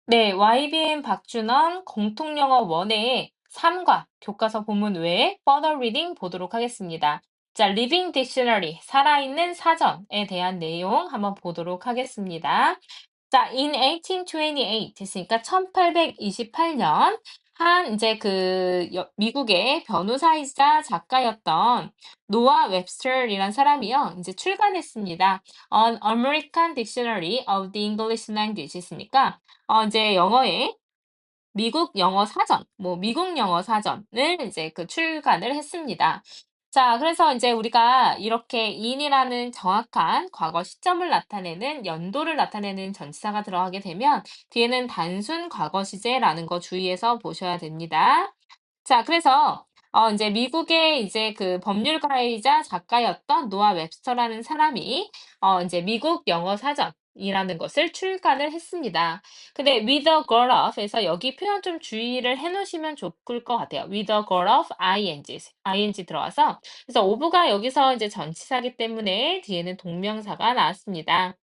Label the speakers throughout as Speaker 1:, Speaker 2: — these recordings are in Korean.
Speaker 1: 네, YBN 박준원 공통영어 원의 3과 교과서 본문 외에 further reading 보도록 하겠습니다. 자, Living Dictionary, 살아있는 사전에 대한 내용 한번 보도록 하겠습니다. 자, in 1828 됐으니까 1828년 한 이제 미국의 변호사이자 작가였던 노아 웹스터이란 사람이요. 이제 출간했습니다. An American Dictionary of the English Language 있으니까 이제 영어의 미국 영어 사전, 미국 영어 사전을 이제 출간을 했습니다. 자, 그래서 이제 우리가 이렇게 in이라는 정확한 과거 시점을 나타내는 연도를 나타내는 전치사가 들어가게 되면 뒤에는 단순 과거 시제라는 거 주의해서 보셔야 됩니다. 자, 그래서 이제 미국의 이제 법률가이자 작가였던 노아 웹스터라는 사람이 이제 미국 영어 사전이라는 것을 출간을 했습니다. 근데 with a girl of에서 여기 표현 좀 주의를 해놓으시면 좋을 것 같아요. with a girl of ing 들어와서 그래서 of가 여기서 이제 전치사기 때문에 뒤에는 동명사가 나왔습니다.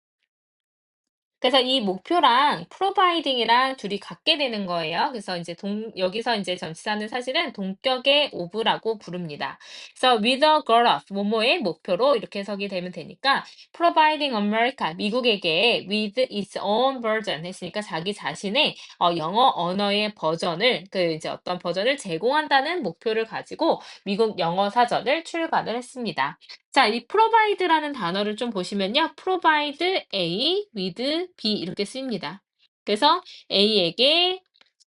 Speaker 1: 그래서 이 목표랑 providing이랑 둘이 같게 되는 거예요. 그래서 이제 여기서 이제 전치사는 사실은 동격의 of라고 부릅니다. 그래서 with a goal of 뭐뭐의 목표로 이렇게 해석이 되면 되니까 providing America 미국에게 with its own version 했으니까 자기 자신의 영어 언어의 버전을 이제 어떤 버전을 제공한다는 목표를 가지고 미국 영어 사전을 출간을 했습니다. 자, 이 provide라는 단어를 좀 보시면요. provide A with B 이렇게 쓰입니다. 그래서 A에게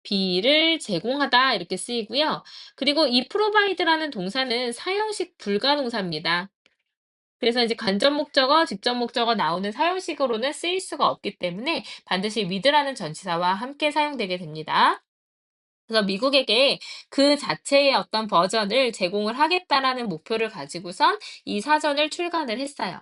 Speaker 1: B를 제공하다 이렇게 쓰이고요. 그리고 이 provide라는 동사는 사형식 불가동사입니다. 그래서 이제 간접 목적어, 직접 목적어 나오는 사형식으로는 쓰일 수가 없기 때문에 반드시 with라는 전치사와 함께 사용되게 됩니다. 그래서 미국에게 그 자체의 어떤 버전을 제공을 하겠다라는 목표를 가지고선 이 사전을 출간을 했어요.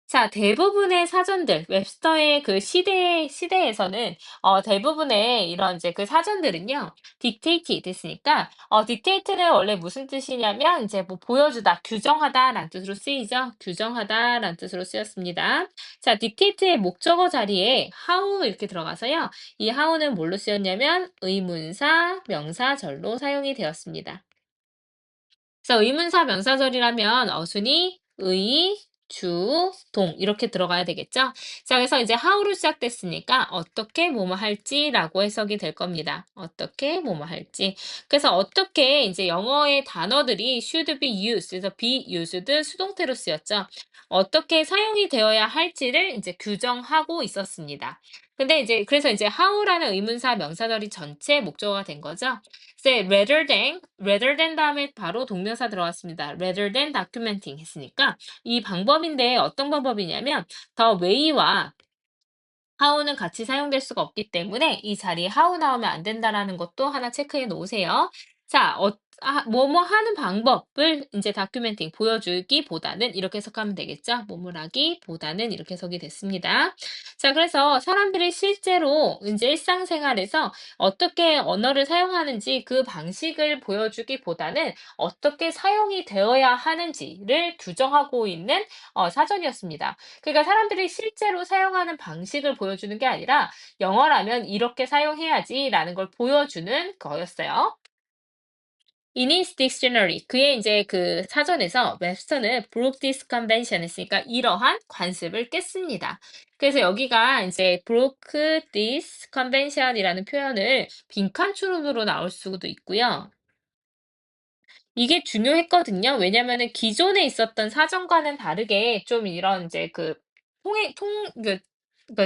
Speaker 1: 자, 대부분의 사전들, 웹스터의 시대에서는, 대부분의 이런 이제 사전들은요, dictate 됐으니까, dictate는 원래 무슨 뜻이냐면, 이제 보여주다, 규정하다라는 뜻으로 쓰이죠? 규정하다라는 뜻으로 쓰였습니다. 자, dictate의 목적어 자리에 how 이렇게 들어가서요, 이 how는 뭘로 쓰였냐면, 의문사, 명사절로 사용이 되었습니다. 그래서 의문사 명사절이라면 어순이 의, 주, 동 이렇게 들어가야 되겠죠? 자, 그래서 이제 how로 시작됐으니까 어떻게 뭐뭐 할지라고 해석이 될 겁니다. 어떻게 뭐뭐 할지. 그래서 어떻게 이제 영어의 단어들이 should be used, 그래서 be used 수동태로 쓰였죠. 어떻게 사용이 되어야 할지를 이제 규정하고 있었습니다. 근데 이제 그래서 이제 how라는 의문사 명사절이 전체 목적어가 된 거죠. 이제 rather than 다음에 바로 동명사 들어갔습니다. rather than documenting 했으니까 이 방법인데 어떤 방법이냐면 the way와 how는 같이 사용될 수가 없기 때문에 이 자리에 how 나오면 안 된다라는 것도 하나 체크해 놓으세요. 자, 뭐뭐 하는 방법을 이제 다큐멘팅 보여주기보다는 이렇게 해석하면 되겠죠. 뭐뭐 하기보다는 이렇게 해석이 됐습니다. 자, 그래서 사람들이 실제로 이제 일상생활에서 어떻게 언어를 사용하는지 그 방식을 보여주기보다는 어떻게 사용이 되어야 하는지를 규정하고 있는 사전이었습니다. 그러니까 사람들이 실제로 사용하는 방식을 보여주는 게 아니라 영어라면 이렇게 사용해야지라는 걸 보여주는 거였어요. In his dictionary, 그의 이제 사전에서 웹스터는 broke this convention 했으니까 이러한 관습을 깼습니다. 그래서 여기가 이제 broke this convention이라는 표현을 빈칸추론으로 나올 수도 있고요. 이게 중요했거든요. 왜냐면은 기존에 있었던 사전과는 다르게 좀 이런 이제 통해 통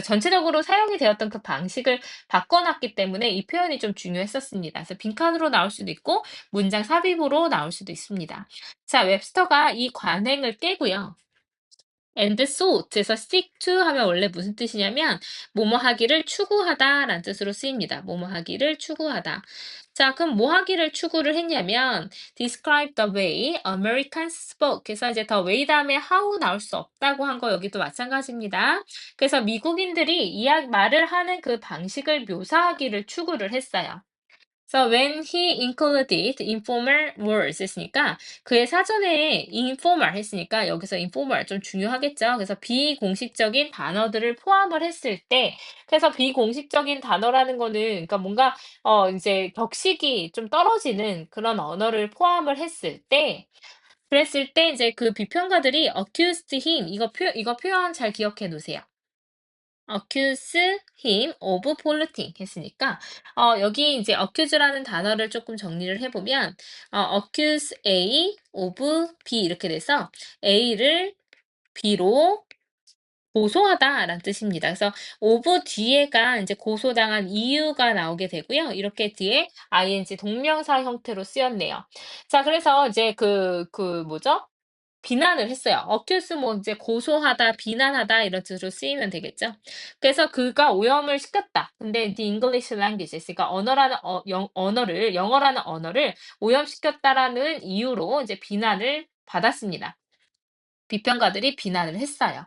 Speaker 1: 전체적으로 사용이 되었던 그 방식을 바꿔놨기 때문에 이 표현이 좀 중요했었습니다. 그래서 빈칸으로 나올 수도 있고 문장 삽입으로 나올 수도 있습니다. 자, 웹스터가 이 관행을 깨고요. and sought에서 seek to 하면 원래 무슨 뜻이냐면 뭐뭐 하기를 추구하다라는 뜻으로 쓰입니다. 뭐뭐 하기를 추구하다. 자, 그럼 뭐 하기를 추구를 했냐면 describe the way Americans spoke. 그래서 이제 the way 다음에 how 나올 수 없다고 한 거 여기도 마찬가지입니다. 그래서 미국인들이 말을 하는 그 방식을 묘사하기를 추구를 했어요. So when he included informal words 했으니까 그의 사전에 informal 했으니까 여기서 informal 좀 중요하겠죠. 그래서 비공식적인 단어들을 포함을 했을 때 그래서 비공식적인 단어라는 거는 그러니까 뭔가 이제 격식이 좀 떨어지는 그런 언어를 포함을 했을 때 그랬을 때 이제 그 비평가들이 accused him 이거 표현 잘 기억해 놓으세요. accuse him of polluting 했으니까 여기 이제 accuse라는 단어를 조금 정리를 해보면 accuse A of B 이렇게 돼서 A를 B로 고소하다라는 뜻입니다. 그래서 of 뒤에가 이제 고소당한 이유가 나오게 되고요. 이렇게 뒤에 ing 동명사 형태로 쓰였네요. 자, 그래서 이제 그 뭐죠? 비난을 했어요. accuse 뭐 이제 고소하다, 비난하다 이런 뜻으로 쓰이면 되겠죠. 그래서 그가 오염을 시켰다. 근데 the English language, 그러니까 영어라는 언어를 오염시켰다라는 이유로 이제 비난을 받았습니다. 비평가들이 비난을 했어요.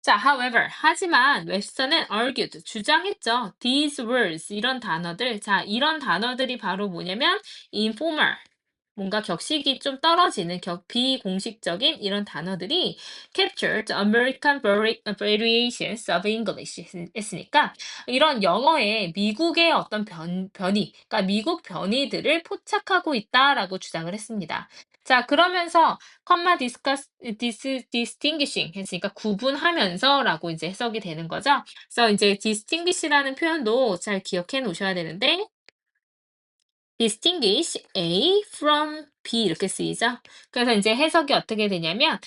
Speaker 1: 자, however, 하지만 웹스터는 argued, 주장했죠. These words, 이런 단어들. 자, 이런 단어들이 바로 뭐냐면 informal, 뭔가 격식이 좀 떨어지는 비공식적인 이런 단어들이 captured American variations of English 했으니까 이런 영어의 미국의 어떤 변이, 그러니까 미국 변이들을 포착하고 있다라고 주장을 했습니다. 자, 그러면서 comma distinguishing 했으니까 구분하면서라고 이제 해석이 되는 거죠. 그래서 이제 distinguish라는 표현도 잘 기억해 놓으셔야 되는데 distinguish A from B 이렇게 쓰이죠. 그래서 이제 해석이 어떻게 되냐면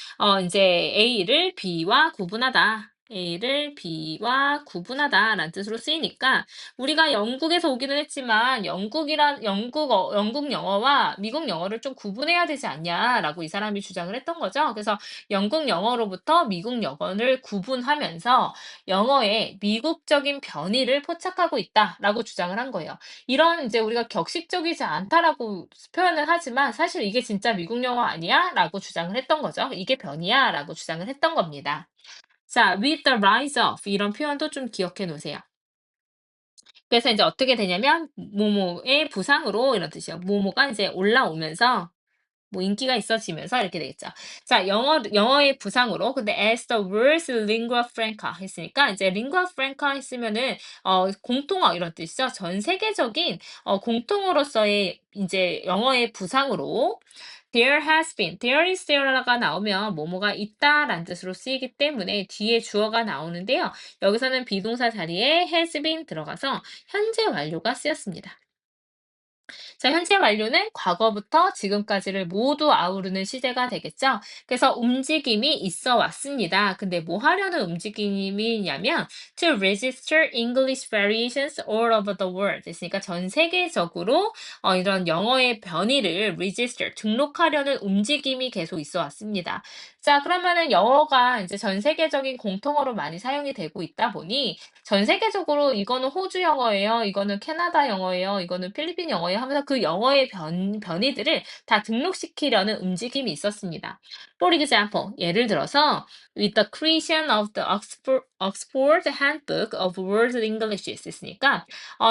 Speaker 1: 이제 A를 B와 구분하다. A를 B와 구분하다라는 뜻으로 쓰이니까 우리가 영국에서 오기는 했지만 영국 영어와 미국 영어를 좀 구분해야 되지 않냐라고 이 사람이 주장을 했던 거죠. 그래서 영국 영어로부터 미국 영어를 구분하면서 영어의 미국적인 변이를 포착하고 있다라고 주장을 한 거예요. 이런 이제 우리가 격식적이지 않다라고 표현을 하지만 사실 이게 진짜 미국 영어 아니야?라고 주장을 했던 거죠. 이게 변이야라고 주장을 했던 겁니다. 자, with the rise of 이런 표현도 좀 기억해 놓으세요. 그래서 이제 어떻게 되냐면 뭐뭐의 부상으로 이런 뜻이에요. 뭐뭐가 이제 올라오면서 뭐 인기가 있어지면서 이렇게 되겠죠. 자, 영어의 부상으로 근데 as the world's lingua franca 했으니까 이제 lingua franca 했으면은 공통어 이런 뜻이죠. 전 세계적인 공통어로서의 이제 영어의 부상으로 there has been, there is there가 나오면 뭐뭐가 있다라는 뜻으로 쓰이기 때문에 뒤에 주어가 나오는데요. 여기서는 비동사 자리에 has been 들어가서 현재 완료가 쓰였습니다. 자, 현재 완료는 과거부터 지금까지를 모두 아우르는 시제가 되겠죠. 그래서 움직임이 있어 왔습니다. 근데 뭐 하려는 움직임이냐면 to register English variations all over the world. 그러니까 전 세계적으로 이런 영어의 변이를 register, 등록하려는 움직임이 계속 있어 왔습니다. 자, 그러면은 영어가 이제 전 세계적인 공통어로 많이 사용이 되고 있다 보니 전 세계적으로 이거는 호주 영어예요. 이거는 캐나다 영어예요. 이거는 필리핀 영어예요. 하면서 그 영어의 변이들을 다 등록시키려는 움직임이 있었습니다. For example, 예를 들어서 with the creation of the Oxford Handbook of World English 있으니까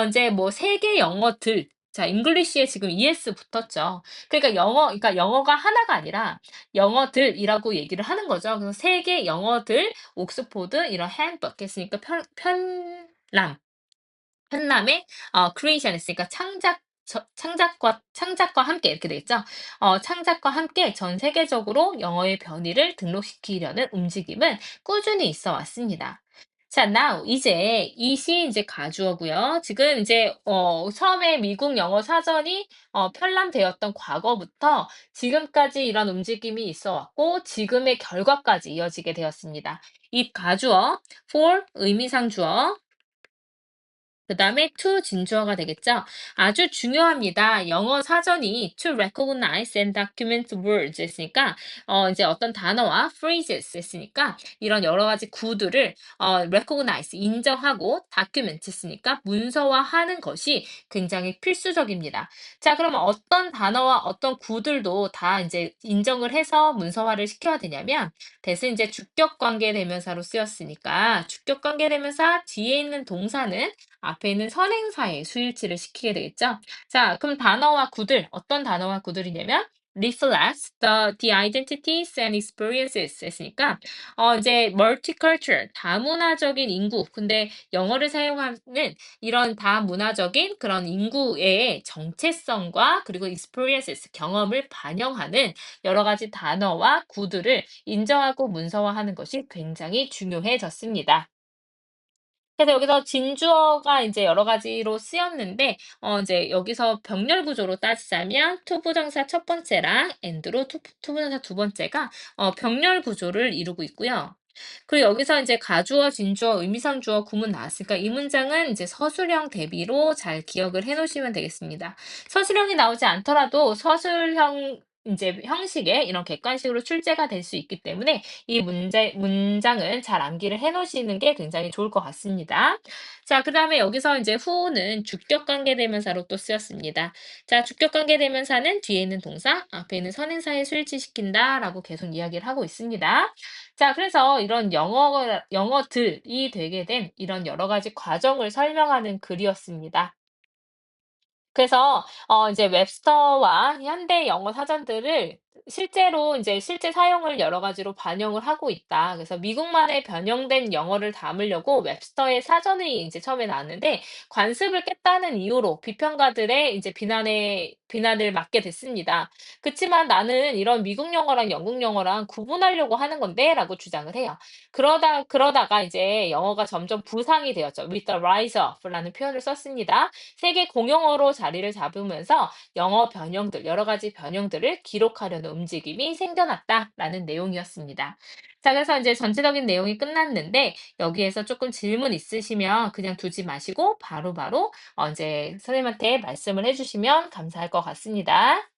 Speaker 1: 이제 뭐 세계 영어들 자, 잉글리시에 지금 ES 붙었죠. 그러니까 영어가 하나가 아니라 영어들이라고 얘기를 하는 거죠. 그래서 세계 영어들 옥스포드 이런 handbook 했으니까 편람의 creation 했으니까 창작과 함께 이렇게 되겠죠. 창작과 함께 전 세계적으로 영어의 변이를 등록시키려는 움직임은 꾸준히 있어 왔습니다. 자, now 이제 이시 이제 가주어고요. 지금 이제 처음에 미국 영어 사전이 편람되었던 과거부터 지금까지 이런 움직임이 있어 왔고 지금의 결과까지 이어지게 되었습니다. 이 가주어 for 의미상 주어 그 다음에 to 진주어가 되겠죠. 아주 중요합니다. 영어 사전이 to recognize and document words 했으니까 이제 어떤 단어와 phrases 했으니까 이런 여러 가지 구들을 recognize 인정하고 document 했으니까 문서화하는 것이 굉장히 필수적입니다. 자, 그러면 어떤 단어와 어떤 구들도 다 이제 인정을 해서 문서화를 시켜야 되냐면 대신 이제 주격 관계 대명사로 쓰였으니까 주격 관계 대명사 뒤에 있는 동사는 앞에 있는 선행사에 수일치를 시키게 되겠죠. 자, 그럼 단어와 구들, 어떤 단어와 구들이냐면 reflects the identities and experiences 했으니까 이제 multicultural, 다문화적인 인구. 근데 영어를 사용하는 이런 다문화적인 그런 인구의 정체성과 그리고 experiences, 경험을 반영하는 여러 가지 단어와 구들을 인정하고 문서화하는 것이 굉장히 중요해졌습니다. 그래서 여기서 진주어가 이제 여러 가지로 쓰였는데 이제 여기서 병렬 구조로 따지자면 투부정사 첫 번째랑 and로 투부정사 두 번째가 병렬 구조를 이루고 있고요. 그리고 여기서 이제 가주어, 진주어, 의미상주어 구문 나왔으니까 이 문장은 이제 서술형 대비로 잘 기억을 해 놓으시면 되겠습니다. 서술형이 나오지 않더라도 서술형 이제 형식의 이런 객관식으로 출제가 될 수 있기 때문에 이 문장을 잘 암기를 해 놓으시는 게 굉장히 좋을 것 같습니다. 자, 그다음에 여기서 이제 who는 주격 관계 대명사로 또 쓰였습니다. 자, 주격 관계 대명사는 뒤에 있는 동사, 앞에 있는 선행사에 수일치시킨다라고 계속 이야기를 하고 있습니다. 자, 그래서 이런 영어들이 되게 된 이런 여러 가지 과정을 설명하는 글이었습니다. 그래서 이제 웹스터와 현대 영어 사전들을 실제로 이제 실제 사용을 여러 가지로 반영을 하고 있다. 그래서 미국만의 변형된 영어를 담으려고 웹스터의 사전이 이제 처음에 나왔는데 관습을 깼다는 이유로 비평가들의 이제 비난을 맞게 됐습니다. 그치만 나는 이런 미국 영어랑 영국 영어랑 구분하려고 하는 건데라고 주장을 해요. 그러다가 이제 영어가 점점 부상이 되었죠. With the rise of라는 표현을 썼습니다. 세계 공용어로 자리를 잡으면서 영어 변형들, 여러 가지 변형들을 기록하려는 움직임이 생겨났다라는 내용이었습니다. 자, 그래서 이제 전체적인 내용이 끝났는데 여기에서 조금 질문 있으시면 그냥 두지 마시고 바로바로 이제 선생님한테 말씀을 해주시면 감사할 것 같습니다.